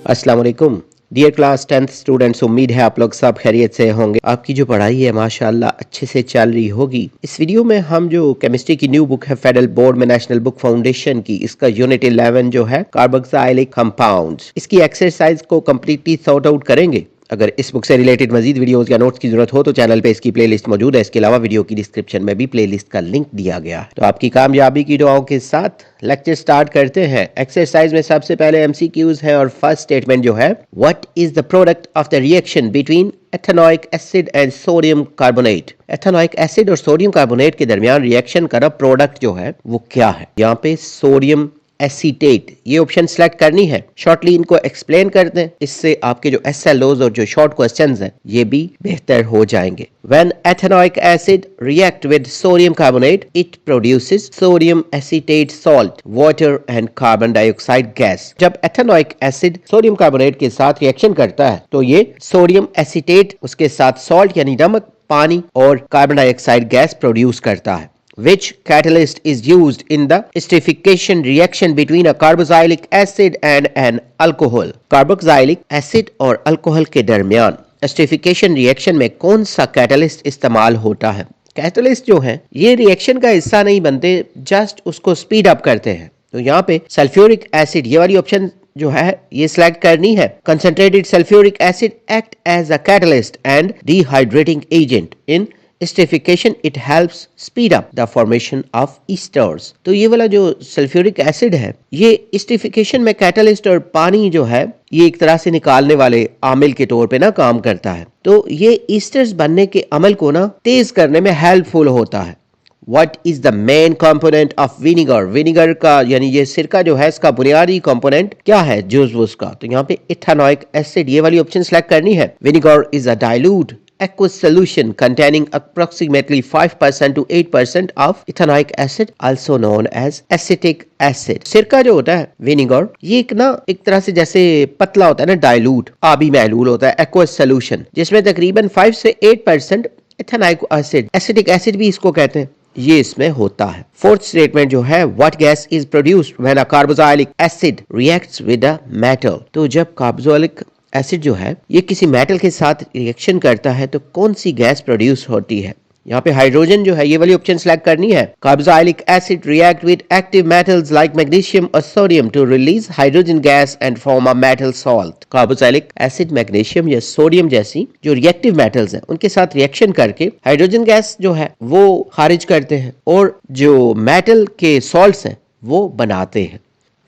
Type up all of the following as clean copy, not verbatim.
अस्सलाम वालेकुम dear class 10th students. उम्मीद है आप लोग सब खैरियत से होंगे। आपकी जो पढ़ाई है माशाल्लाह अच्छे से चल रही होगी। इस वीडियो में हम जो केमिस्ट्री की न्यू बुक है फेडरल बोर्ड में नेशनल बुक फाउंडेशन की, इसका यूनिट 11 जो है कार्बोक्सिलिक कंपाउंड्स, इसकी एक्सरसाइज को कम्प्लीटली सॉर्ट आउट करेंगे। अगर इस बुक से रिलेटेड मजीद वीडियोस या नोट्स की जरूरत हो तो चैनल पे इसकी प्लेलिस्ट मौजूद है। इसके अलावा वीडियो की डिस्क्रिप्शन में भी प्लेलिस्ट का लिंक दिया गया है। तो आपकी कामयाबी की दुआओं के साथ लेक्चर स्टार्ट करते हैं। एक्सरसाइज में सबसे पहले एमसीक्यूज है और फर्स्ट स्टेटमेंट जो है, what is the product of the reaction between ethanoic acid and sodium carbonate. Ethanoic acid और सोडियम कार्बोनेट के दरमियान रिएक्शन का प्रोडक्ट जो है वो क्या है। यहाँ पे सोडियम एसीटेट ये ऑप्शन सेलेक्ट करनी है। शॉर्टली इनको एक्सप्लेन करते हैं, इससे आपके जो एसएलओज और जो शॉर्ट क्वेश्चंस हैं ये भी बेहतर हो जाएंगे। When ethanoic acid react with sodium carbonate, it produces sodium acetate salt, water and carbon dioxide gas. जब एथेनोइक एसिड सोडियम कार्बोनेट के साथ रिएक्शन करता है तो ये सोडियम एसीटेट उसके साथ सॉल्ट यानी नमक, पानी और कार्बन डाइऑक्साइड गैस प्रोड्यूस करता है। Which catalyst is used in the esterification reaction between a carboxylic acid and an alcohol? Carboxylic acid और अल्कोहल के दरमियान एस्टेरिफिकेशन रिएक्शन में कौन सा कैटलिस्ट इस्तेमाल होता है। कैटलिस्ट जो है ये रिएक्शन का हिस्सा नहीं बनते, जस्ट उसको स्पीड अप करते हैं। तो यहाँ पे सल्फ्यूरिक एसिड ये वाली ऑप्शन जो है ये सिलेक्ट करनी है। Concentrated sulphuric acid act as a catalyst and dehydrating agent in esterification. It helps speed up the formation of esters. तो ये वाला जो सल्फ्यूरिक एसिड है ये esterification में कैटलिस्ट और पानी जो है ये एक तरह से निकालने वाले आमिल के तौर पे ना काम करता है। तो ये ईस्टर्स बनने के अमल को ना तेज करने में हेल्पफुल होता है। What is the main component of vinegar? Vinegar का यानी ये सिरका जो है इसका बुनियादी कंपोनेंट क्या है जूस वूस का। तो यहाँ पे इथेनोइक एसिड ये वाली ऑप्शन सेलेक्ट करनी है। Vinegar is a dilute aqueous solution containing approximately 5% to 8% of ethanoic acid, also known as acetic acid. सिरका जो होता है विनेगर ये एक तरह से जैसे पतला होता है ना, डाइल्यूट आबी महलूल होता है, aqueous solution जिसमें तकरीबन 5 से 8% इथेनोइक एसिड, एसिटिक एसिड भी इसको कहते हैं, ये इसमें होता है। फोर्थ स्टेटमेंट जो है, what gas is produced when a carboxylic acid reacts with a metal. तो जब कार्बोक्सिलिक एसिड जो है ये किसी मेटल के साथ रिएक्शन करता है तो कौन सी गैस प्रोड्यूस होती है। यहाँ पे हाइड्रोजन जो है ये वाली ऑप्शन सेलेक्ट करनी है। Carboxylic acid react with active metals like magnesium और sodium to release hydrogen gas and form a metal salt. Carboxylic acid magnesium या सोडियम जैसी जो रिएक्टिव मेटल्स हैं उनके साथ रिएक्शन करके हाइड्रोजन गैस जो है वो खारिज करते हैं और जो मेटल के सॉल्ट्स हैं वो बनाते हैं।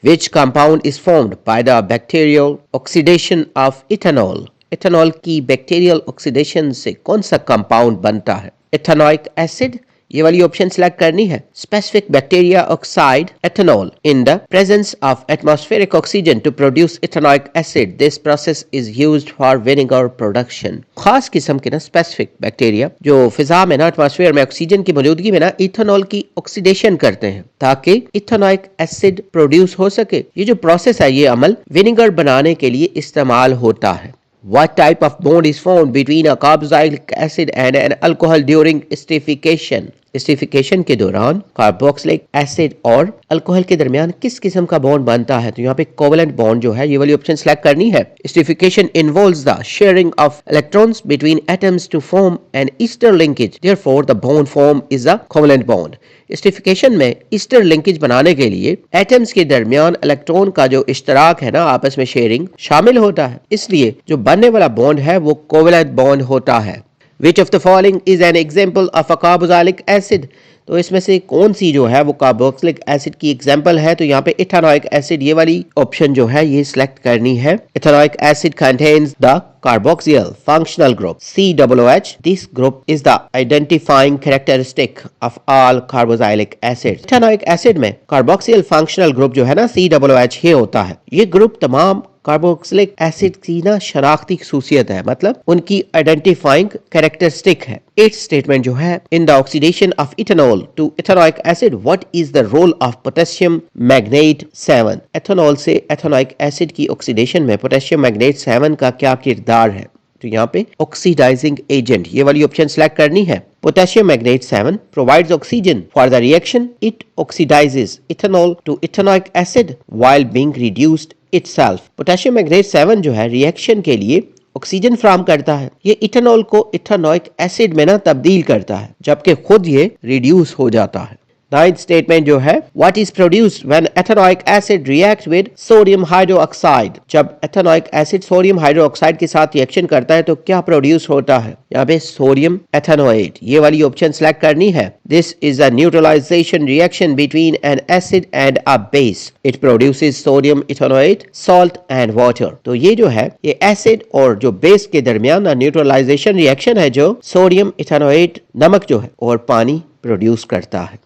Which compound is formed by the bacterial oxidation of ethanol? Ethanol की बैक्टीरियल ऑक्सीडेशन से कौन सा कंपाउंड बनता है। इथेनोइक एसिड ये वाली ऑप्शन सिलेक्ट करनी है। Specific bacteria oxide ethanol in the presence of atmospheric oxygen to produce ethanoic acid. This process is used for vinegar production. खास किस्म के ना स्पेसिफिक बैक्टीरिया जो फिजा में ना एटमॉस्फेयर में ऑक्सीजन की मौजूदगी में ना इथेनॉल की ऑक्सीडेशन करते हैं ताकि इथेनोइक एसिड प्रोड्यूस हो सके। ये जो प्रोसेस है ये अमल विनेगर बनाने के लिए इस्तेमाल होता है। What type of bond is formed between a carboxylic acid and an alcohol during esterification? Esterification के दौरान कार्बोक्सिलिक एसिड और अल्कोहल के दरमियान किस किस्म का बॉन्ड बनता है। तो यहाँ पे कोवेलेंट बॉन्ड जो है ये वाली ऑप्शन सेलेक्ट करनी है। Esterification involves the sharing of electrons between atoms to form an ester linkage, therefore the bond form is a covalent bond. Esterification में ईस्टर लिंकेज बनाने के लिए एटम्स के दरमियान इलेक्ट्रॉन का जो इश्तराक है ना आपस में शेयरिंग शामिल होता है, इसलिए जो बनने वाला बॉन्ड है वो कोवेलेंट बॉन्ड होता है। Which of the following is an example of a carboxylic acid? तो इसमें से कौन सी जो है वो कार्बोक्सिलिक एसिड की एग्जांपल है। तो यहाँ पे इथेनोइक एसिड ये वाली ऑप्शन जो है ये सिलेक्ट करनी है। Ethanoic acid contains the carboxyl functional group COOH. This group is the identifying characteristic of all carboxylic acids. Ethanoic acid में कार्बोक्सिल फंक्शनल ग्रुप जो है ना COOH ये होता है। ये ग्रुप तमाम कार्बोक्सिलिक एसिड की ना शनाख्ती खसूसियत है, मतलब उनकी आइडेंटिफाइंग कैरेक्टरिस्टिक है। एट स्टेटमेंट जो है, in the oxidation of ethanol to ethanoic acid what is the role of potassium magnet 7। Ethanol से एथेनोइक एसिड की ऑक्सीडेशन में पोटेशियम मैग्नेट 7 का क्या किरदार है। तो यहाँ पे ऑक्सीडाइजिंग एजेंट ये वाली ऑप्शन सेलेक्ट करनी है। Potassium magnet 7 provides oxygen for the reaction. It oxidizes ethanol to ethanoic acid while being reduced itself. Potassium magnet 7 जो है रिएक्शन के लिए ऑक्सीजन फ्राहम करता है। ये इथेनॉल को इथेनॉइक एसिड में ना तब्दील करता है, जबकि खुद ये रिड्यूस हो जाता है। नाइन्थ स्टेटमेंट जो है, what is produced when ethanoic acid react with sodium hydroxide. जब एथेनॉइक एसिड सोडियम हाइड्रोक्साइड के साथ रिएक्शन करता है तो क्या प्रोड्यूस होता है? यहाँ पे सोडियम एथेनोएट, ये वाली ऑप्शन सेलेक्ट करनी है। This is a neutralisation reaction between an acid and a base. It produces sodium ethanoate, salt and water. तो ये जो है ये एसिड और जो बेस के दरमियान न्यूट्रलाइजेशन रिएक्शन है जो सोडियम इथेनोएट नमक जो है और पानी प्रोड्यूस करता है।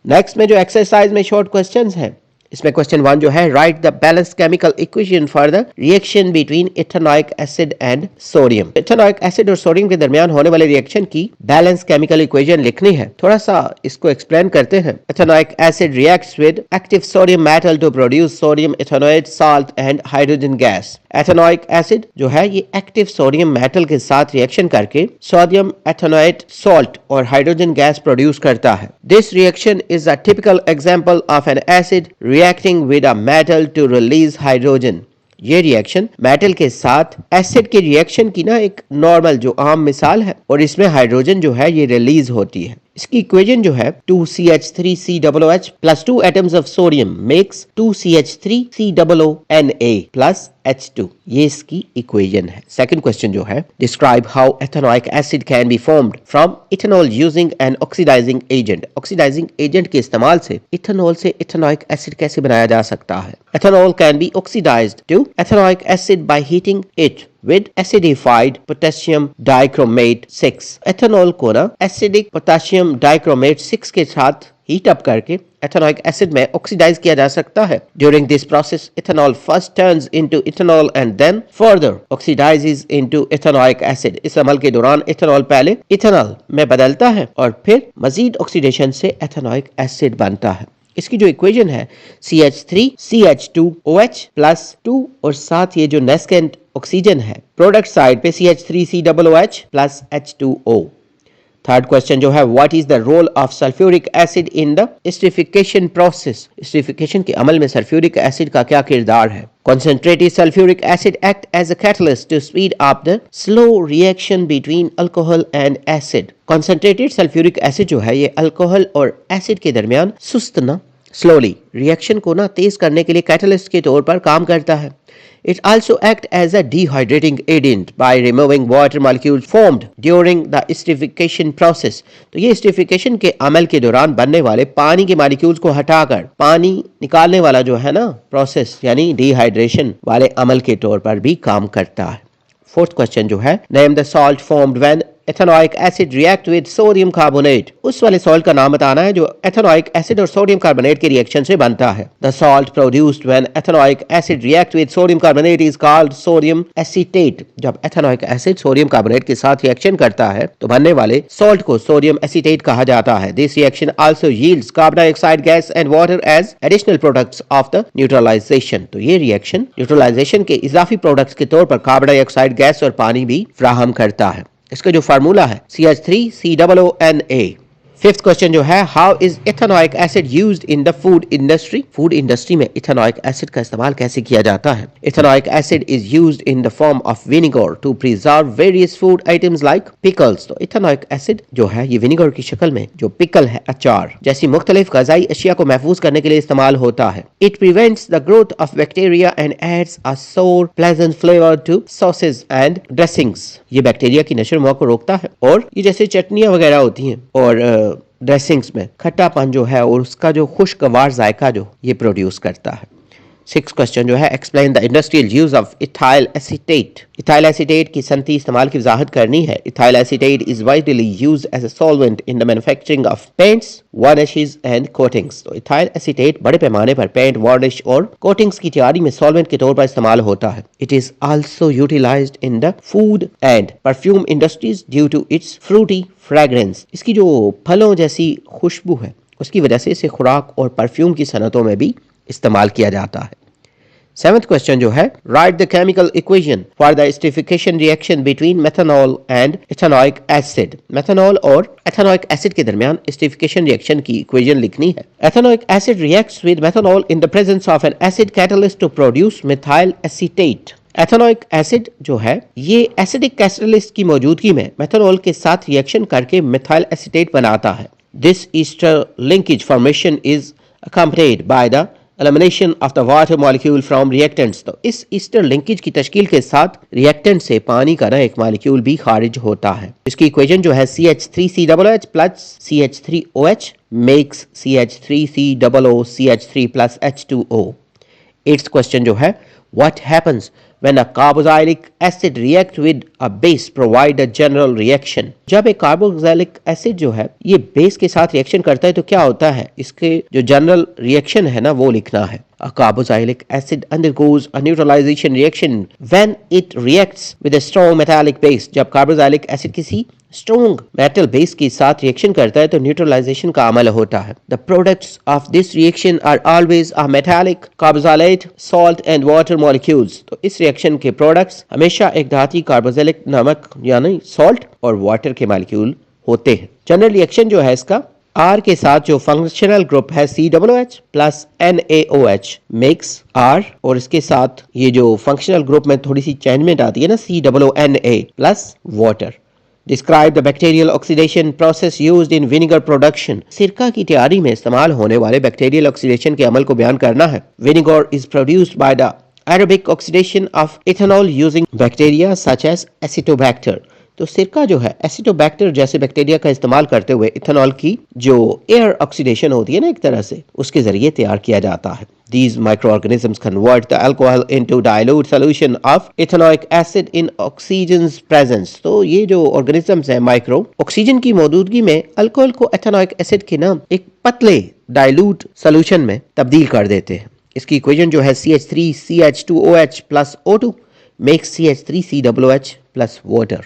नेक्स्ट में जो एक्सरसाइज में शॉर्ट क्वेश्चंस हैं, इसमें क्वेश्चन 1 जो है, write the balance chemical equation for the reaction between ethanoic acid and sodium. Ethanoic acid और सोडियम के दरमियान होने वाले रिएक्शन की बैलेंस केमिकल इक्वेशन लिखनी है। थोड़ा सा इसको एक्सप्लेन करते हैं। Ethanoic acid reacts with active sodium metal to produce sodium ethanoate, salt and hydrogen gas. Ethanoic acid जो है ये एक्टिव सोडियम मेटल के साथ रिएक्शन करके सोडियम एथेनोएट, सॉल्ट और हाइड्रोजन गैस प्रोड्यूस करता है। This reaction is a typical example of an acid reacting with a metal to release hydrogen. ये रिएक्शन मेटल के साथ एसिड के रिएक्शन की ना एक नॉर्मल जो आम मिसाल है, और इसमें हाइड्रोजन जो है ये रिलीज होती है। इसकी इक्वेशन जो है 2CH3COOH plus 2 atoms of sodium makes 2CH3COONA plus H2। ये इसकी इक्वेशन है। सेकंड क्वेश्चन जो है, describe how ethanoic acid can be formed from ethanol using an oxidising agent. Oxidising agent के इस्तेमाल से इथेनॉल से इथेनॉइक एसिड कैसे बनाया जा सकता है? Ethanol can be oxidised to ethanoic acid by heating it with acidified potassium dichromate 6। Ethanol को ना एसिडिक पोटेशियम डाइक्रोमेट 6 के साथ हीट अप करके एथेनॉइक एसिड में ऑक्सीडाइज किया जा सकता है। During this process ethanol first turns into ethanol and then further oxidises into ethanoic acid. इस अमल के दौरान इथेनॉल पहले इथेनॉल में बदलता है और फिर मजीद ऑक्सीडेशन से एथेनॉइक एसिड बनता है। इसकी जो इक्वेशन है CH3CH2OH प्लस 2 और साथ ये जो नेस्केंट ऑक्सीजन है प्रोडक्ट साइड पे CH3COOH plus H2O। Third question जो है, what is the role of sulphuric acid in the esterification process. Esterification के अमल में सल्फ्यूरिक एसिड का क्या किरदार है? Concentrated sulfuric acid act as a catalyst to speed up the slow reaction between alcohol and acid। Concentrated sulfuric acid जो है ये अल्कोहल और एसिड के दरमियान सुस्त ना स्लोली रिएक्शन को ना तेज करने के लिए कैटलिस्ट के तौर पर काम करता है। It also acts as a dehydrating agent by removing water molecules formed during the esterification process। तो ये esterification के अमल के दौरान बनने वाले पानी के मॉलिक्यूल्स को हटाकर पानी निकालने वाला जो है ना प्रोसेस यानी डिहाइड्रेशन वाले अमल के तौर पर भी काम करता है। फोर्थ क्वेश्चन जो है, name the salt formed when ethanoic acid react with sodium carbonate. उस वाले सॉल्ट का नाम बताना है जो एथेनॉइक एसिड और सोडियम कार्बोनेट के रिएक्शन से बनता है। The salt produced when ethanoic acid react with sodium carbonate is called sodium acetate. जब एथेनॉइक एसिड सोडियम कार्बोनेट के साथ रिएक्शन करता है तो बनने वाले सॉल्ट को सोडियम एसीटेट कहा जाता है। This reaction also yields carbon dioxide gas and water as additional products of the neutralisation. तो ये रिएक्शन न्यूट्रलाइजेशन के इजाफी प्रोडक्ट्स के तौर पर कार्बन डाइऑक्साइड गैस और पानी भी फ्राहम करता है। इसका जो फार्मूला है CH3COONA। फिफ्थ क्वेश्चन जो है, how is ethanoic acid used in the food industry. Food industry में इथेनॉइक एसिड का इस्तेमाल कैसे किया जाता है? Ethanoic acid is used in the form of vinegar to preserve various food items like pickles. तो इथेनॉइक एसिड जो है ये विनेगर की शक्ल में जो पिकल है अचार जैसी मुख्तलिफ ग़िज़ाई अशिया को महफूज करने के लिए इस्तेमाल होता है। It prevents the growth of bacteria and adds a sour pleasant flavour to sauces and dressings. ये बैक्टीरिया की नशो को रोकता है और ये जैसे चटनियां वगैरह होती हैं और ड्रेसिंग्स में खट्टापन जो है और उसका जो खुशगवार जायका जो ये प्रोड्यूस करता है। सिक्स क्वेश्चन जो है, explain the industrial use of ethyl acetate. Ethyl acetate की सनती इस्तेमाल की वजाहत करनी है। Ethyl acetate is widely used as a solvent in the manufacturing of paints, varnishes and coatings. तो इथाइल एसीटेट बड़े पैमाने पर पेंट, वार्निश और कोटिंग्स की तैयारी में सॉल्वेंट के तौर पर इस्तेमाल होता है। It is also utilised in the food and perfume industries due to its fruity fragrance. इसकी जो फलों जैसी खुशबू है उसकी वजह से इसे खुराक और परफ्यूम की सनतों में भी इस्तेमाल किया जाता है। सेवंथ क्वेश्चन जो है, write the chemical equation for the esterification reaction between methanol and ethanoic acid. Methanol और एथेनोइक एसिड के दरमियान एस्टरिफिकेशन रिएक्शन की इक्वेशन लिखनी है। Ethanoic acid reacts with methanol in the presence of an acid catalyst to produce methyl acetate. Ethanoic acid जो है ये acidic catalyst की मौजूदगी में मेथनॉल के साथ रिएक्शन करके मिथाइल एसीटेट बनाता है। This Easter linkage formation is accompanied by the elimination of the water molecule from reactants। तो इस ईस्टर लिंकेज की तश्कील के साथ रिएक्टेंट से पानी का ना एक मॉलिक्यूल भी खारिज होता है। इसकी इक्वेशन जो है CH3COOH plus CH3OH makes CH3COO plus H2O। Eighth question जो है, what happens when a carboxylic acid react with a base provide a general reaction। जब एक कार्बोक्सिलिक एसिड जो है ये बेस के साथ रिएक्शन करता है तो क्या होता है, इसके जो जनरल रिएक्शन है ना वो लिखना है। A carboxylic acid undergoes a neutralization reaction when it reacts with a strong metallic base। जब कार्बोक्सिलिक एसिड किसी स्ट्रॉन्ग मेटल बेस के साथ रिएक्शन करता है तो न्यूट्रलाइजेशन का अमल होता है। The products of this reaction are always a metallic carboxylate salt and water molecules. तो इस रिएक्शन के प्रोडक्ट्स हमेशा एक धाती कार्बोक्सिलिक नमक यानी सॉल्ट और वाटर के मॉलिक्यूल होते हैं। जनरल रिएक्शन जो है इसका R के साथ जो फंक्शनल ग्रुप है COOH plus NaOH makes R, और इसके साथ ये जो फंक्शनल ग्रुप में थोड़ी सी चेंजमेंट आती है ना COONA plus water. Describe the bacterial oxidation process used in vinegar production। सिरका की तैयारी में इस्तेमाल होने वाले बैक्टीरियल ऑक्सीडेशन के अमल को बयान करना है। Vinegar is produced by the aerobic oxidation of ethanol using bacteria such as Acetobacter। तो सिरका जो है एसिटोबैक्टर जैसे बैक्टीरिया का इस्तेमाल करते हुए इथेनॉल की जो एयर ऑक्सीडेशन होती है ना एक तरह से उसके जरिए तैयार किया जाता है। These microorganisms convert the alcohol into dilute solution of ethanoic acid in oxygen's presence। तो ये जो ऑर्गेनिजम्स है माइक्रो ऑक्सीजन की मौजूदगी में अल्कोहल को एथेनोइक एसिड के नाम एक पतले डाइल्यूट सोल्यूशन में तब्दील कर देते हैं। इसकी इक्वेशन जो है CH3CH2OH plus O2 makes CH3COOH plus water।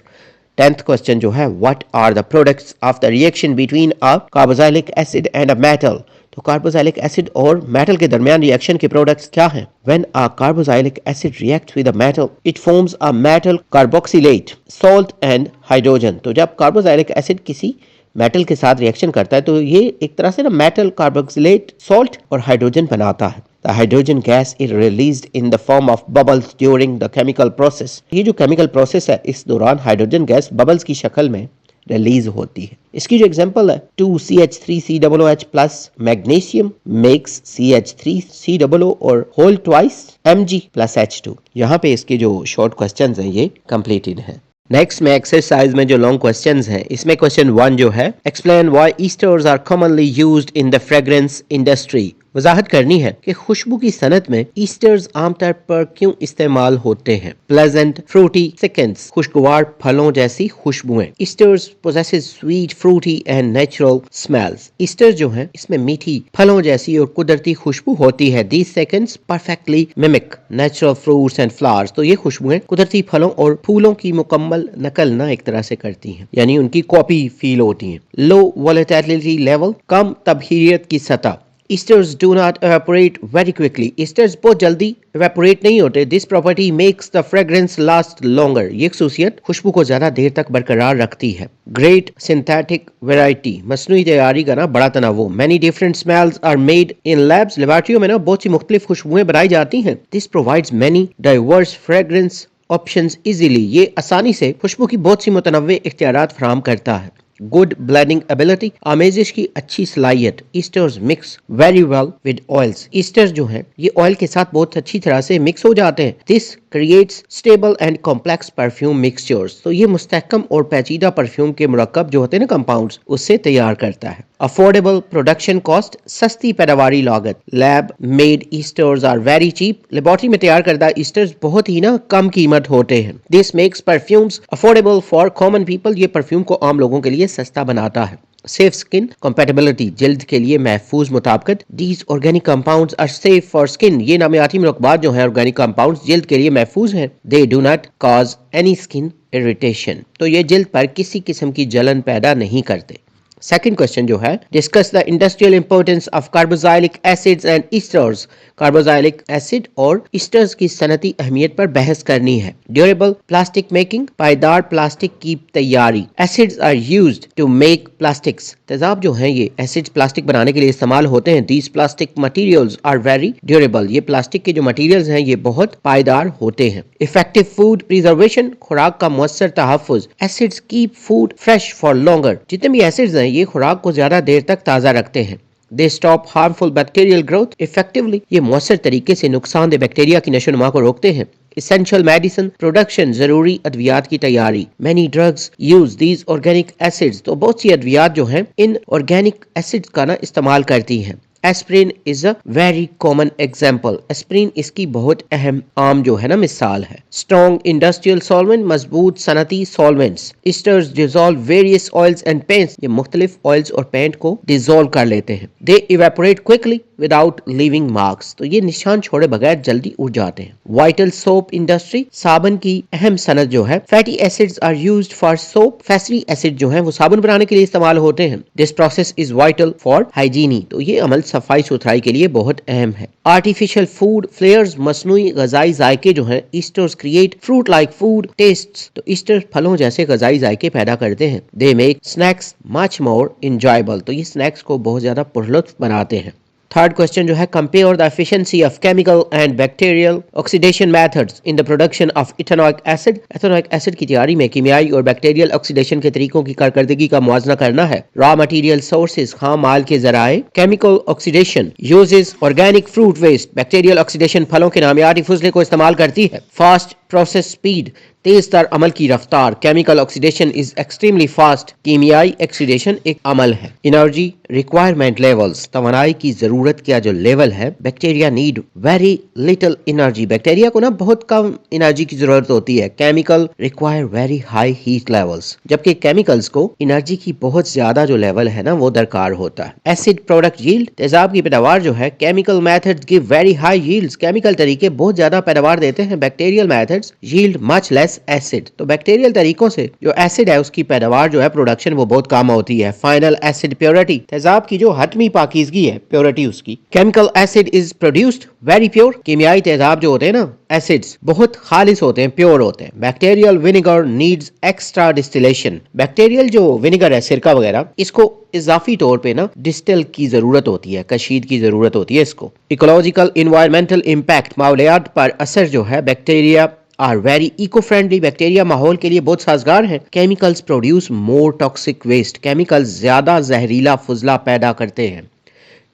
10th question जो है, what are the products of the reaction between a carboxylic acid and a metal. तो कार्बोक्सिलिक एसिड और मेटल के दरमियान रिएक्शन के प्रोडक्ट्स क्या हैं? When a carboxylic acid reacts with a metal it forms a metal carboxylate salt and hydrogen. तो जब carboxylic acid किसी मेटल के साथ रिएक्शन करता है तो ये एक तरह से ना मेटल कार्बोक्सिलेट सॉल्ट और हाइड्रोजन बनाता है। The hydrogen gas is released in the form of bubbles during the chemical process। ये जो केमिकल प्रोसेस है इस दौरान हाइड्रोजन गैस बबल्स की शक्ल में रिलीज होती है। इसकी जो एग्जांपल है 2CH3COOH plus magnesium makes CH3COO और whole twice Mg plus H2। यहाँ पे इसके जो शॉर्ट क्वेश्चंस हैं ये कंप्लीटेड हैं। नेक्स्ट में एक्सरसाइज में जो लॉन्ग क्वेश्चंस हैं इसमें क्वेश्चन 1 जो है, explain why esters are commonly used in the fragrance industry. वजाहत करनी है कि खुशबू की सनत में ईस्टर्स आमतौर पर क्यों इस्तेमाल होते हैं। प्लेजेंट फ्रूटी सेकेंड्स, खुशगवार फलों जैसी खुशबुएं। Esters possesses sweet fruity and natural smells. Esters जो है इसमें मीठी फलों जैसी और कुदरती खुशबू होती है। These seconds perfectly mimic natural fruits and flowers. तो ये खुशबुएं कुदरती फलों और फूलों की मुकम्मल नकल ना एक तरह से करती हैं, यानी उनकी कॉपी फील होती है। लो वोलेटिलिटी लेवल, कम तबहीरियत की सतह। Esters do not evaporate very quickly। Esters बहुत जल्दी evaporate नहीं होते। This property makes the fragrance last longer। ये खसूसियत खुशबू को ज्यादा देर तक बरकरार रखती है। Great synthetic variety, मसनूई तैयारी का ना बड़ा तनावो। Many different smells are made in labs। लेबॉर्ट्रियों में ना बहुत सी मुख्तलिफ खुशबुएं बनाई जाती हैं। This provides many diverse fragrance options easily। ये आसानी से खुशबू की बहुत सी मुतनव्वे इख्तियारात फराहम करता है। गुड ब्लेंडिंग एबिलिटी, आमेजिश की अच्छी सलाहियत। Esters mix very well with oils. Esters जो है ये ऑयल के साथ बहुत अच्छी तरह से मिक्स हो जाते हैं। This creates stable and complex perfume mixtures. तो ये मुस्तहकम और पेचीदा परफ्यूम के मुरक्कब जो होते हैं ना कंपाउंड्स उससे तैयार करता है। अफोर्डेबल प्रोडक्शन कॉस्ट, सस्ती पैदावारी लागत। Lab made esters are very cheap. Laboratory में तैयार करदा ईस्टर्स बहुत ही ना कम कीमत होते हैं। This makes perfumes affordable for common people. ये परफ्यूम को आम लोगों के लिए सस्ता बनाता है। सेफ स्किन कंपैटिबिलिटी, जल्द के लिए महफूज मुताबिकत। These organic compounds are safe for skin. ये नामियाती मुरक्बात जो है ऑर्गेनिक कंपाउंड्स जल्द के लिए महफूज हैं। They do not cause any skin irritation. तो ये जल्द पर किसी किस्म की जलन पैदा नहीं करते। सेकंड क्वेश्चन जो है, discuss the industrial importance of carboxylic acids and esters. Carboxylic acid और ईस्टर्स की सनती अहमियत पर बहस करनी है। ड्यूरेबल प्लास्टिक मेकिंग, पायदार प्लास्टिक की तैयारी। Acids are used to make plastics. तेजाब जो हैं ये एसिड्स प्लास्टिक बनाने के लिए इस्तेमाल होते हैं। These plastic materials are very durable. ये प्लास्टिक के जो मटेरियल्स हैं ये बहुत पायदार होते हैं। इफेक्टिव फूड प्रिजर्वेशन, खुराक का मुअस्सर तहफ़्फ़ुज़। Acids keep food fresh for longer. जितने भी एसिड्स हैं ये खुराक को ज्यादा देर तक ताज़ा रखते हैं। They stop harmful bacterial growth effectively. ये मुअस्सर तरीके से नुकसानदेह बैक्टीरिया की नशोनुमा को रोकते हैं। Essential medicine production, जरूरी अद्वियात की तैयारी। Many drugs use these organic acids। तो बहुत सी अद्वियात जो हैं इन ऑर्गेनिक एसिड्स का ना इस्तेमाल करती हैं। Aspirin is a very common example. Aspirin इसकी बहुत अहम आम जो है ना मिसाल है। स्ट्रॉन्ग इंडस्ट्रियल सॉल्वेंट, मजबूत सनती solvents. Esters dissolve various oils and paints. ये मुख्तलिफ ऑयल्स और पेंट को डिसॉल्व कर लेते हैं। They evaporate quickly without leaving marks. तो ये निशान छोड़े बगैर जल्दी उड़ जाते हैं। वाइटल सोप इंडस्ट्री, साबुन की अहम सनत जो है। Fatty acids are used for soap. Fatty acid जो है वो साबुन बनाने के लिए इस्तेमाल होते हैं। This process is vital for hygiene. तो ये अमल सफाई सुथराई के लिए बहुत अहम है। आर्टिफिशियल फूड फ्लेयर्स, मसनूई गजाई जायके जो हैं। Esters create fruit like food tests. तो ईस्टर फलों जैसे गजाई जायके पैदा करते हैं। They make snacks much more enjoyable. तो ये स्नैक्स को बहुत ज्यादा पुरलुत्फ बनाते हैं। थर्ड क्वेश्चन जो है, compare the efficiency of chemical and bacterial oxidation methods in the production of ethanoic acid. Ethanoic acid की तैयारी में कीमियाई और बैक्टीरियल ऑक्सीडेशन के तरीकों की कारकर्दगी का मुआवजा करना है। रॉ मटेरियल सोर्सेज, खाम माल के जराए। Chemical oxidation uses organic fruit waste. Bacterial oxidation फलों के नामियाती फुजले को इस्तेमाल करती है। फास्ट प्रोसेस स्पीड, तेज तर अमल की रफ्तार। Chemical oxidation is extremely fast. कीमियाई ऑक्सीडेशन एक अमल है। एनर्जी रिक्वायरमेंट लेवल्स, तवानाई की जरूरत का जो लेवल है। Bacteria need very little energy. Bacteria को ना बहुत कम एनर्जी की जरूरत होती है। Chemical require very high heat levels, जबकि केमिकल्स को एनर्जी की बहुत ज्यादा जो लेवल है ना वो दरकार होता है। एसिड प्रोडक्ट यील्ड, तेजाब की पैदावार जो है। Chemical methods give very high yields. Chemical तरीके बहुत ज्यादा पैदावार देते हैं। Bacterial methods yield much less acid. तो बैक्टीरियल तरीकों से जो एसिड है उसकी पैदावार जो है प्रोडक्शन वो बहुत कम होती है। फाइनल एसिड प्योरिटी, तेजाब की जो हतमी पाकीज़गी है प्योरिटी उसकी। Chemical acid is produced very pure. कीमियाई तेजाब जो होते हैं ना एसिड्स बहुत खालिस होते हैं, प्योर होते हैं। Bacterial vinegar needs extra distillation. Bacterial जो विनेगर है, सिरका वगैरह, इसको इजाफी तौर पे ना डिस्टिल की जरूरत होती है, कशीद की जरूरत होती है इसको। इकोलॉजिकल इन्वायरमेंटल इम्पैक्ट, माहौलियात पर असर जो है। Bacteria are very eco friendly. Bacteria माहौल के लिए बहुत साजगार है। Chemicals produce more toxic waste. Chemicals ज्यादा जहरीला फुजला पैदा करते हैं।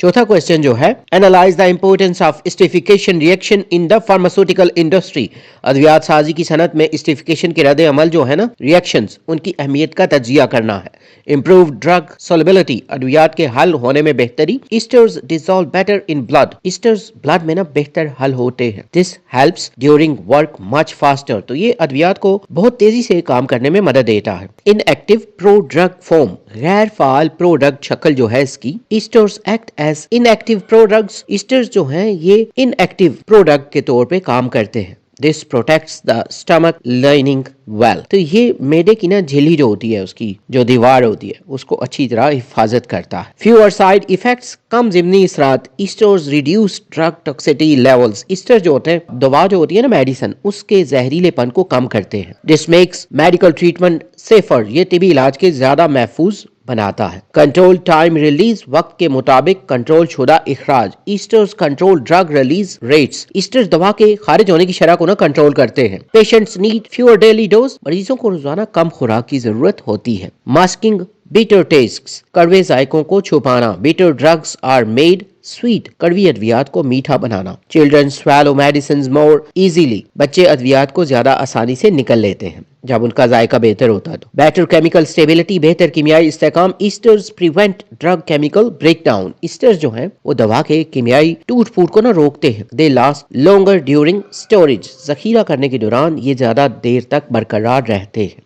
चौथा क्वेश्चन जो है, analyse the importance of esterification reaction in the pharmaceutical industry. अद्वियात साजी की सनत में स्टिफिकेशन के रद्द अमल जो है ना, रिएक्शंस, उनकी अहमियत का तजिया करना है। इम्प्रूव ड्रग सोलबिलिटी, अद्वियात के हल होने में बेहतरी। Esters dissolve better in blood. Esters blood में ना बेहतर हल होते हैं। This helps during work much faster. तो ये अद्वियात को बहुत तेजी से काम करने में मदद देता है। इनएक्टिव प्रो ड्रग फॉर्म, गैर फाल प्रोडक्ट शक्ल जो है इसकी। Esters act as inactive products. Esters जो हैं ये इनएक्टिव प्रोडक्ट के तौर पे काम करते हैं। This protects the stomach lining well. तो ये मैदे की ना झिल्ली जो होती है, उसकी जो दीवार होती है, उसको अच्छी तरह हिफाजत करता है। फ्यूअर साइड इफेक्ट्स, कम जिमनी असरात। Esters reduce drug toxicity levels. Easter जो होते हैं, दवा जो होती है ना मेडिसिन, उसके जहरीलेपन को कम करते हैं। This makes medical treatment safer. ये तिबी इलाज के ज्यादा महफूज बनाता है। कंट्रोल टाइम रिलीज, वक्त के मुताबिक कंट्रोल शुदा इखराज। Esters control drug release rates. Esters दवा के खारिज होने की शरह को ना कंट्रोल करते हैं। Patients need fewer daily dose. मरीजों को रोजाना कम खुराक की जरूरत होती है। मास्किंग बिटर टेस्ट्स, कड़वे जायकों को छुपाना। Bitter drugs are made sweet, कड़वी अद्वियात को मीठा बनाना। Children swallow medicine more easily, बच्चे अद्वियात को ज्यादा आसानी से निकल लेते हैं जब उनका जायका बेहतर होता है। तो बेटर केमिकल स्टेबिलिटी, बेहतर कीमियाई इस्तेकाम। Esters prevent drug chemical breakdown. Esters जो हैं वो दवा के कीमियाई टूट फूट को ना रोकते हैं। दे लास्ट लॉन्गर ड्यूरिंग स्टोरेज, जखीरा करने के दौरान ये ज्यादा देर तक बरकरार रहते हैं।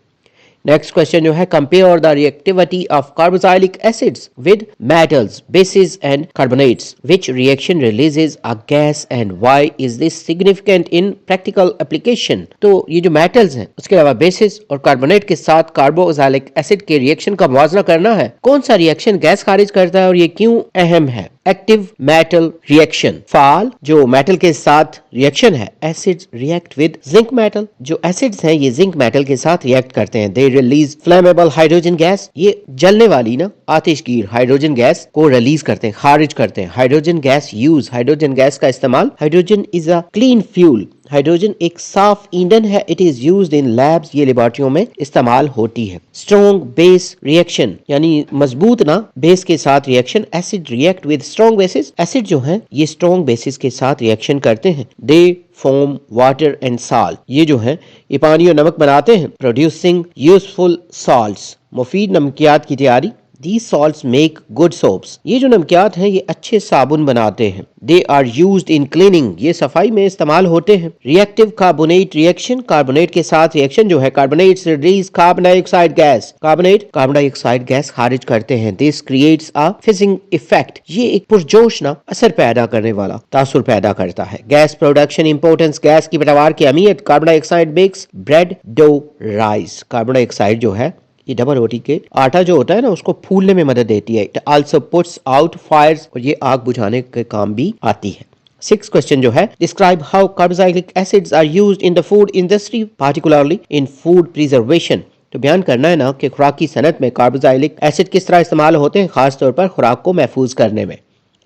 नेक्स्ट क्वेश्चन जो है, compare the reactivity of carboxylic acids with metals, basis and carbonates, which reaction releases a gas and why is this significant in practical application. तो ये जो मेटल्स हैं उसके अलावा बेसिस और कार्बोनेट के साथ कार्बोक्सिलिक एसिड के रिएक्शन का मुआवजा करना है, कौन सा रिएक्शन गैस खारिज करता है और ये क्यों अहम है। एक्टिव मेटल रिएक्शन, फाल जो मेटल के साथ रिएक्शन है, acids react with zinc metal, जो एसिड्स हैं ये जिंक मेटल के साथ रिएक्ट करते हैं, they release flammable hydrogen gas, ये जलने वाली ना आतिशगीर हाइड्रोजन गैस को रिलीज करते हैं, खारिज करते हैं। Hydrogen gas use, hydrogen gas का इस्तेमाल, hydrogen is a clean fuel, hydrogen एक साफ ईंधन है, it is used in labs, ये लेबोरेटरियों में इस्तेमाल होती है। स्ट्रॉन्ग बेस रिएक्शन, यानी मजबूत ना बेस के साथ reaction, acid react with strong bases, acid जो है ये स्ट्रॉन्ग बेसिस के साथ रिएक्शन करते हैं, they form water and salt, ये जो है ये पानी और नमक बनाते हैं, प्रोड्यूसिंग यूजफुल सॉल्ट्स, मुफीद नमकियात की तैयारी, These salts make good soaps, ये जो नमकियात हैं ये अच्छे साबुन बनाते हैं, They are used in cleaning, ये सफाई में इस्तेमाल होते हैं। रिएक्टिव कार्बोनेट रिएक्शन, कार्बोनेट के साथ रिएक्शन जो है, carbonates release carbon dioxide gas, carbonate carbon dioxide gas खारिज करते हैं, this creates a fizzing effect, ये एक पुरजोश ना असर पैदा करने वाला तासुर पैदा करता है। गैस प्रोडक्शन इंपोर्टेंस, गैस की पैदावार की अहमियत, carbon dioxide bakes bread dough rise, carbon dioxide जो है ये डबल रोटी के आटा जो होता है ना उसको फूलने में मदद देती है, it also puts out fires, और ये आग बुझाने के काम भी आती है। 6 क्वेश्चन जो है, describe how carboxylic acids are used in the food industry particularly in food preservation, तो बयान करना है ना कि खुराक की सनत में कार्बोक्सिलिक एसिड किस तरह इस्तेमाल होते हैं, खास तौर पर खुराक को महफूज करने में।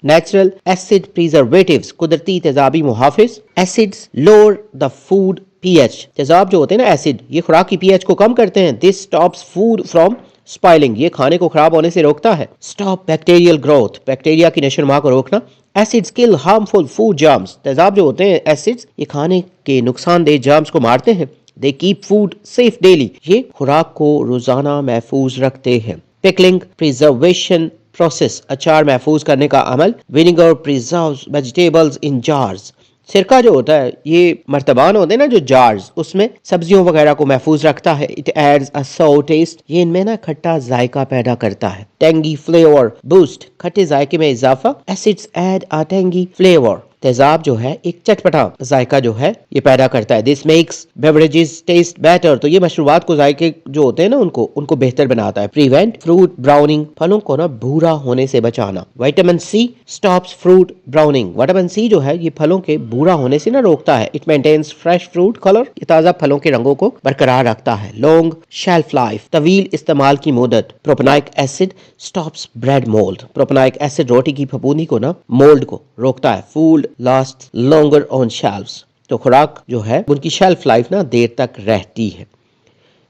नेचुरल एसिड प्रिजर्वेटिव्स, कुदरती तेजाबी मुहाफिज, acids lower the food pH, तेजाब जो होते हैं ना एसिड ये खुराक की पीएच को कम करते हैं, this stops food from spoiling, ये खाने को खराब होने से रोकता है। स्टॉप बैक्टीरियल ग्रोथ, बैक्टीरिया की नशोनुमा को रोकना। एसिड्स किल हार्मफुल फूड जर्म्स, तेजाब जो होते हैं एसिड्स ये खाने के नुकसानदेह जर्म्स को मारते हैं। They keep food safe daily, ये खुराक को रोजाना महफूज रखते हैं। पिकलिंग प्रिजर्वेशन प्रोसेस, अचार महफूज करने का अमल। विनेगर प्रिजर्व्स वेजिटेबल्स इन जार्स, सिरका जो होता है ये मर्तबान होते हैं ना जो जार्स, उसमें सब्जियों वगैरह को महफूज रखता है। इट एड्स अ सोर टेस्ट, ये इनमें ना खट्टा जायका पैदा करता है। टेंगी फ्लेवर बूस्ट, खट्टे जायके में इजाफा। एसिड्स ऐड अ टेंगी फ्लेवर, तेजाब जो है एक चटपटा जायका जो है ये पैदा करता है। This makes beverages taste better, तो ये मशरूबात को जायके जो होते हैं ना उनको बेहतर बनाता है। प्रिवेंट फ्रूट ब्राउनिंग, फलों को ना भूरा होने से बचाना। Vitamin C stops fruit browning, vitamin C जो है ये फलों के भूरा होने से ना रोकता है। It maintains fresh fruit colour, ये ताजा फलों के रंगों को बरकरार रखता है। लॉन्ग शेल्फ लाइफ, तवील इस्तेमाल की मुद्दत। Propanoic acid stops bread mould, propanoic acid रोटी की फफूंदी को ना मोल्ड को रोकता है। Food last longer on shelves, तो खुराक जो है उनकी शेल्फ लाइफ ना देर तक रहती है।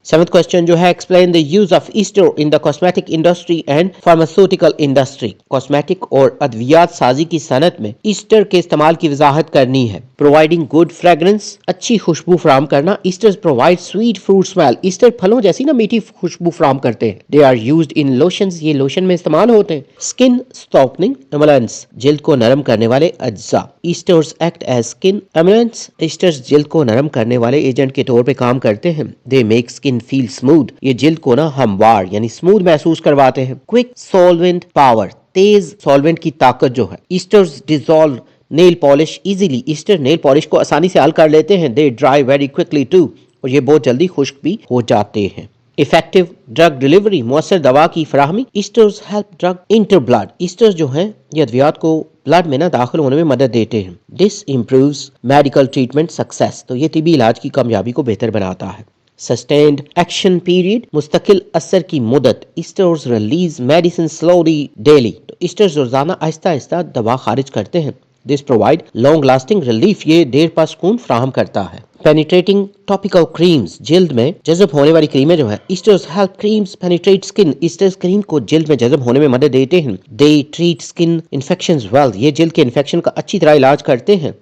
7th क्वेश्चन जो है, explain the use of Easter in the cosmetic industry and pharmaceutical industry, cosmetic और अद्वियात साजी की सनत में ईस्टर के इस्तेमाल की वजाहत करनी है। प्रोवाइडिंग गुड फ्रेग्रेंस, अच्छी खुशबू फराम करना। Ester provide sweet fruit smell, ester फलों जैसी ना मीठी खुशबू फराम करते हैं। They are used in lotions, ये लोशन में इस्तेमाल होते हैं। स्किन सॉफ्टनिंग एमुलेंट्स, जिल्द को नरम करने वाले अज्जा। Esters act as skin emollients, esters जिल्द को नरम करने वाले एजेंट के तौर पे काम करते हैं। They make skin feel smooth, ये जिल्द को ना हमवार यानी स्मूथ महसूस करवाते हैं। क्विक सॉल्वेंट पावर, तेज सॉल्वेंट की ताकत जो है। Esters dissolve nail polish easily, Easter nail polish को आसानी से हल कर लेते हैं। दे ड्राई वेरी क्विकली टू, और ये बहुत जल्दी खुश्क भी हो जाते हैं। इफेक्टिव ड्रग डिलीवरी, मुअस्सर दवा की फराहमी। Esters help drug enter blood, esters जो है ये अद्वियात को ब्लड में ना दाखिल होने में मदद देते हैं। This improves medical treatment success, तो ये तिबी इलाज की कामयाबी को बेहतर बनाता है। सस्टेन्ड एक्शन पीरियड, मुस्तकिल असर की मुदत। Esters release medicine slowly daily, तो ईस्टर्स रोजाना आहिस्ता आहिस्ता दवा खारिज करते हैं। This provide long lasting relief, ये देर पा सुकून फ्राहम करता है। पेनिट्रेटिंग टॉपिकल क्रीम्स, जिल्द में जज़ब होने वाली क्रीमें जो है। Esters help creams penetrate skin, esters cream को जिल्द में जज़ब होने में मदद देते हैं। They treat skin infections well, ये जिल्द के इन्फेक्शन का अच्छी तरह इलाज करते हैं।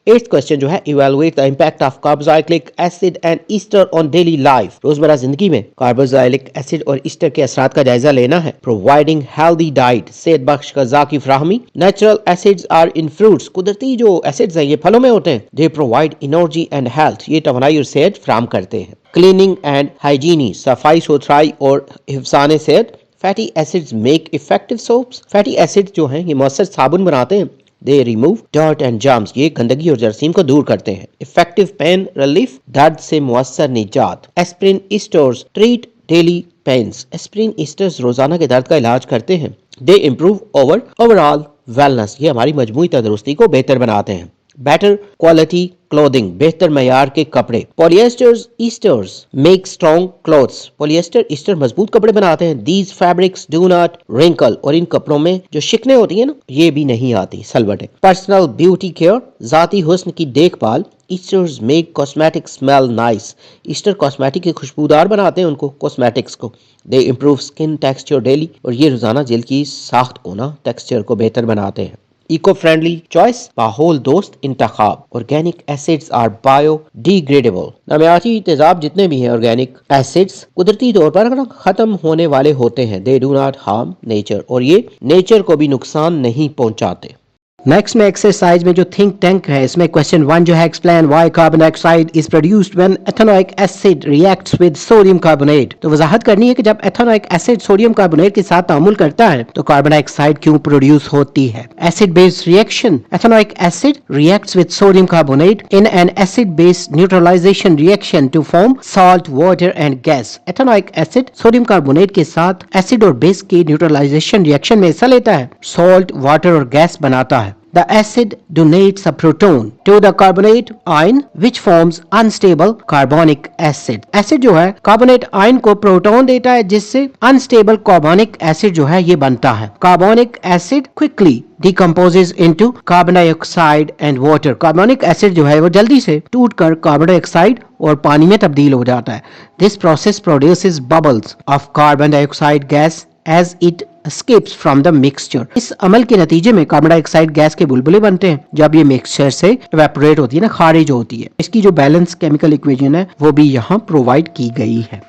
एट्थ क्वेश्चन जो है, evaluate the impact of carboxylic acid and Easter on daily life. रोजमर्रा जिंदगी में कार्बोक्सिलिक एसिड और ईस्टर के असरात का जायजा लेना है। प्रोवाइडिंग हेल्दी डाइट, सेहत बख्श ग़िज़ा की फराहमी। Natural acids are in fruits, कुदरती जो एसिड्स हैं ये फलों में होते हैं। They provide energy and health, ये तवानाई और सेहत फराहम करते हैं। क्लीनिंग एंड हाइजीनी, सफाई सुथराई और हिफ्ज़ान सेहत। Fatty acids make effective soaps, fatty acid जो हैं ये मौसर साबुन बनाते हैं। They remove dirt and germs, ये गंदगी और जरासीम को दूर करते हैं। इफेक्टिव पेन रिलीफ, दर्द से मुअस्सर निजात। Aspirin esters treat daily pains, aspirin esters रोजाना के दर्द का इलाज करते हैं। दे इम्प्रूव ओवरऑल वेलनेस, ये हमारी मजमूई तंदुरुस्ती को बेहतर बनाते हैं। बेटर क्वालिटी क्लोथिंग, बेहतर मयार के कपड़े। Polyesters esters make strong clothes, polyester ester मजबूत कपड़े बनाते हैं। These fabrics do not wrinkle, और इन कपड़ों में जो शिकने होती है ना ये भी नहीं आती, सलवटें। पर्सनल ब्यूटी केयर, जाती हुस्न की देखभाल। Esters make cosmetic smell nice, Easter cosmetic के खुशबूदार बनाते हैं उनको, कॉस्मेटिक्स को। दे इम्प्रूव स्किन टेक्सचर डेली, और ये रोजाना जिल्द की साख्त को ना टेक्सचर को बेहतर बनाते हैं। इको फ्रेंडली चॉइस, माहौल दोस्त इंतखाब। Organic acids are biodegradable, नबाती तेजाब जितने भी हैं ऑर्गेनिक एसिड्स कुदरती तौर पर खत्म होने वाले होते हैं। They do not harm nature, और ये नेचर को भी नुकसान नहीं पहुंचाते। नेक्स्ट में एक्सरसाइज में जो थिंक टैंक है इसमें क्वेश्चन 1 जो है, explain why carbon dioxide is produced when ethanoic acid reacts with sodium carbonate. तो वजाहत करनी है कि जब एथेनोइक एसिड सोडियम कार्बोनेट के साथ तामुल करता है तो कार्बन डाइऑक्साइड क्यों प्रोड्यूस होती है। Acid based reaction, ethanoic acid reacts with sodium carbonate in an acid based neutralisation reaction to form salt, water and gas. Ethanoic acid sodium carbonate के साथ एसिड और बेस की न्यूट्रलाइजेशन रिएक्शन में हिस्सा लेता है, सॉल्ट, वाटर और gas बनाता है। The acid donates a proton to the carbonate ion which forms unstable carbonic acid. Acid जो है कार्बोनेट आयन को प्रोटॉन देता है जिससे अनस्टेबल कार्बोनिक एसिड जो है ये बनता है। Carbonic acid quickly decomposes into carbon dioxide and water. Carbonic acid जो है वो जल्दी से टूटकर कार्बन डाइऑक्साइड और पानी में तब्दील हो जाता है। This process produces bubbles of carbon dioxide gas as it escapes from the mixture. इस अमल के नतीजे में कार्बन डाइऑक्साइड गैस के बुलबुले बनते हैं जब ये मिक्सचर से इवेपोरेट होती है ना, खारिज होती है। इसकी जो बैलेंस केमिकल इक्वेशन है वो भी यहाँ प्रोवाइड की गई है।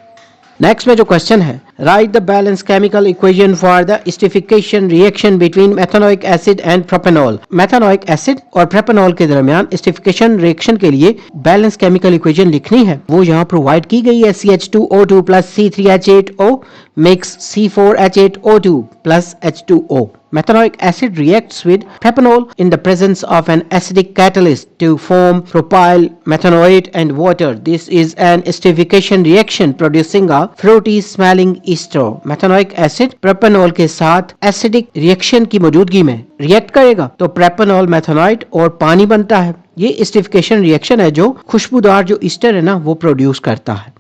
नेक्स्ट में जो क्वेश्चन है, write the balance chemical equation for the esterification reaction between methanoic acid and propanol. Methanoic acid और प्रोपेनॉल के दरमियान एस्टिफिकेशन रिएक्शन के लिए बैलेंस केमिकल इक्वेशन लिखनी है, वो यहाँ प्रोवाइड की गई है। CH2O2 plus C3H8O makes C4H8O2 plus H2O. Methanoic acid reacts with propanol in the presence of an acidic catalyst to form propyl methanoate and water. This is an esterification reaction producing a fruity smelling ester. Methanoic acid propanol के साथ acidic reaction की मौजूदगी में react करेगा तो propanol, मेथेनोइट और पानी बनता है। ये एस्टिफिकेशन रिएक्शन है जो खुशबूदार जो ईस्टर है ना वो प्रोड्यूस करता है।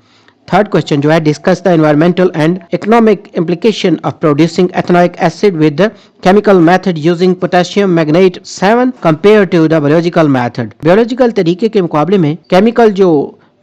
थर्ड क्वेश्चन जो है, discuss the environmental and economic implication of producing ethanoic acid with the chemical method using potassium magnet 7 compare to the biological method. Biological तरीके के मुकाबले में केमिकल जो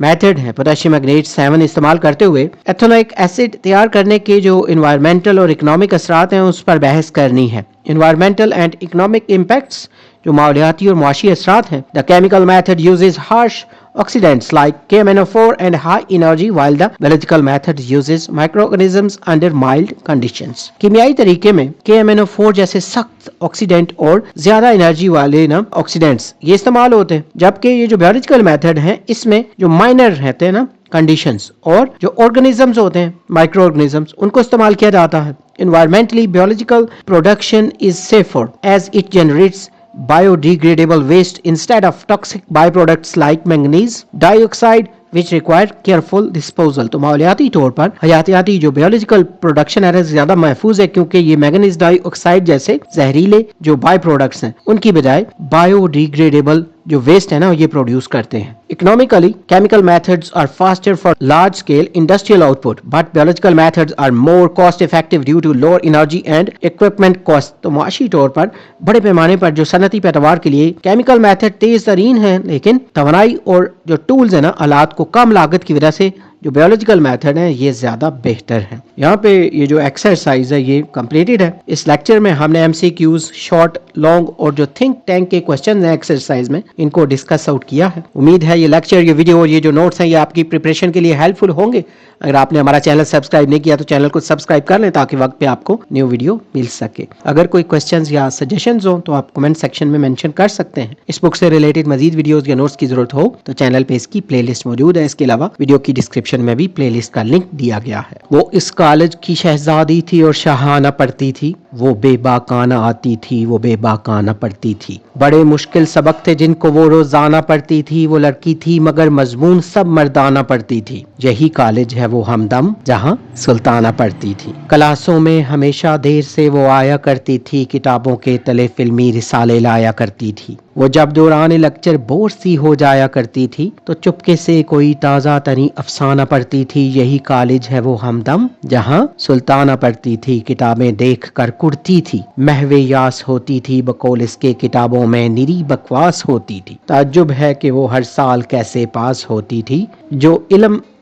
मेथड है पोटेशियम मैग्नेट 7 इस्तेमाल करते हुए एथेनोइक एसिड तैयार करने के जो इन्वायरमेंटल और इकोनॉमिक असरात हैं उस पर बहस करनी है। इन्वायरमेंटल एंड इकोनॉमिक इम्पैक्ट्स जो माहौलियाती और मुआशी असरात हैं। The chemical method uses harsh oxidants like KMNO4 and high energy while the biological method uses microorganisms under mild conditions. कीमियाई तरीके में KMNO4 जैसे सख्त ऑक्सीडेंट और ज्यादा एनर्जी वाले ना ऑक्सीडेंट्स ये इस्तेमाल होते हैं, जबकि ये जो बायोलॉजिकल मेथड है इसमें जो माइनर रहते हैं ना कंडीशंस और जो ऑर्गेनिजम्स होते हैं माइक्रो ऑर्गेनिजम्स उनको इस्तेमाल किया जाता है। Environmentally biological production is safer as it generates biodegradable waste instead of toxic byproducts like manganese dioxide which require careful disposal. तो माहौलियाती तौर पर हयातियाती जो बायोलॉजिकल प्रोडक्शन है ज्यादा महफूज है क्योंकि ये मैंगनीज डाइऑक्साइड जैसे जहरीले जो बाय प्रोडक्ट्स हैं उनकी बजाय बायोडिग्रेडेबल जो वेस्ट है ना ये प्रोड्यूस करते हैं। Economically chemical methods are faster for large scale industrial output but biological methods are more cost effective due to lower energy and equipment cost. तो मुआशी तौर पर बड़े पैमाने पर जो सनती पैदावार के लिए केमिकल मेथड तेज तरीन है, लेकिन तवानाई और जो टूल्स है ना आलात को कम लागत की वजह से जो बायोलॉजिकल मेथड है ये ज्यादा बेहतर है। यहाँ पे ये जो एक्सरसाइज है ये कंप्लीटेड है। इस लेक्चर में हमने एमसीक्यूज, शॉर्ट, लॉन्ग और जो थिंक टैंक के क्वेश्चन है एक्सरसाइज में, इनको डिस्कस आउट किया है। उम्मीद है ये लेक्चर, ये वीडियो और ये जो नोट्स हैं ये आपकी प्रिपरेशन के लिए हेल्पफुल होंगे। अगर आपने हमारा चैनल सब्सक्राइब नहीं किया तो चैनल को सब्सक्राइब कर लें ताकि वक्त पे आपको न्यू वीडियो मिल सके। अगर कोई क्वेश्चंस या सजेशंस हो तो आप कमेंट सेक्शन में मेंशन कर सकते हैं। इस बुक से रिलेटेड मजीद वीडियोस या नोट्स की जरूरत हो तो चैनल पे इसकी प्लेलिस्ट मौजूद है। इसके अलावा वीडियो की डिस्क्रिप्शन में भी प्लेलिस्ट का लिंक दिया गया है। वो इस कॉलेज की शहजादी थी और शाहाना पढ़ती थी, वो बेबाकाना आती थी, वो बेबाकाना पढ़ती थी। बड़े मुश्किल सबक थे जिनको वो रोजाना पढ़ती थी। वो लड़की थी मगर मजमून सब मर्दाना पढ़ती थी। यही कॉलेज है वो हमदम जहाँ सुल्ताना पढ़ती थी। क्लासों में हमेशा देर से वो आया करती थी। किताबों के तले फिल्मी रिसाले लाया करती थी। वो जब दौरान लेक्चर बोर सी हो जाया करती थी तो चुपके से कोई ताज़ा तरी अफसाना पढ़ती थी। यही कॉलेज है वो हमदम जहाँ सुल्ताना पढ़ती थी। किताबें देख कर कुड़ती थी, महवे यास होती थी। बकौल इसके किताबों में निरी बकवास होती थी। ताज्जुब है कि वो हर साल कैसे पास होती थी। जो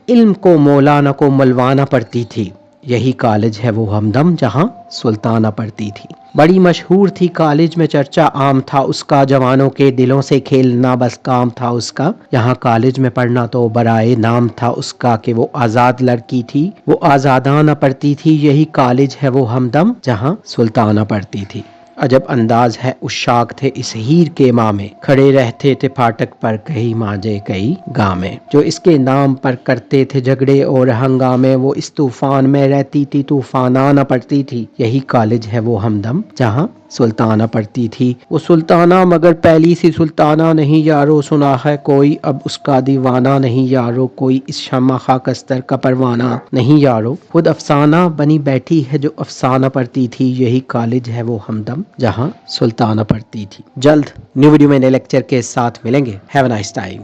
इल्म को मौलाना को मलवाना पड़ती थी। यही कॉलेज है वो हमदम जहाँ सुल्ताना पढ़ती थी। बड़ी मशहूर थी कॉलेज में, चर्चा आम था उसका। जवानों के दिलों से खेलना बस काम था उसका। यहाँ कॉलेज में पढ़ना तो बराए नाम था उसका कि वो आज़ाद लड़की थी, वो आज़ादाना पढ़ती थी। यही कॉलेज है वो हमदम जहाँ सुल्ताना पढ़ती थी। अजब अंदाज है उशाक थे इस हीर के माँ में, खड़े रहते थे फाटक पर कई मांझे कई गामें। जो इसके नाम पर करते थे झगड़े और हंगामे, वो इस तूफान में रहती थी, तूफानाना पड़ती थी। यही कॉलेज है वो हमदम जहाँ सुल्ताना पढ़ती थी। वो सुल्ताना मगर पहली सी सुल्ताना नहीं यारो, सुना है कोई अब उसका दीवाना नहीं यारो। कोई इस शम्मा खाकस्तर का परवाना नहीं यारो। खुद अफसाना बनी बैठी है जो अफसाना पढ़ती थी। यही कॉलेज है वो हमदम जहाँ सुल्ताना पढ़ती थी। जल्द न्यू वीडियो में नए लेक्चर के साथ मिलेंगे। Have a nice time.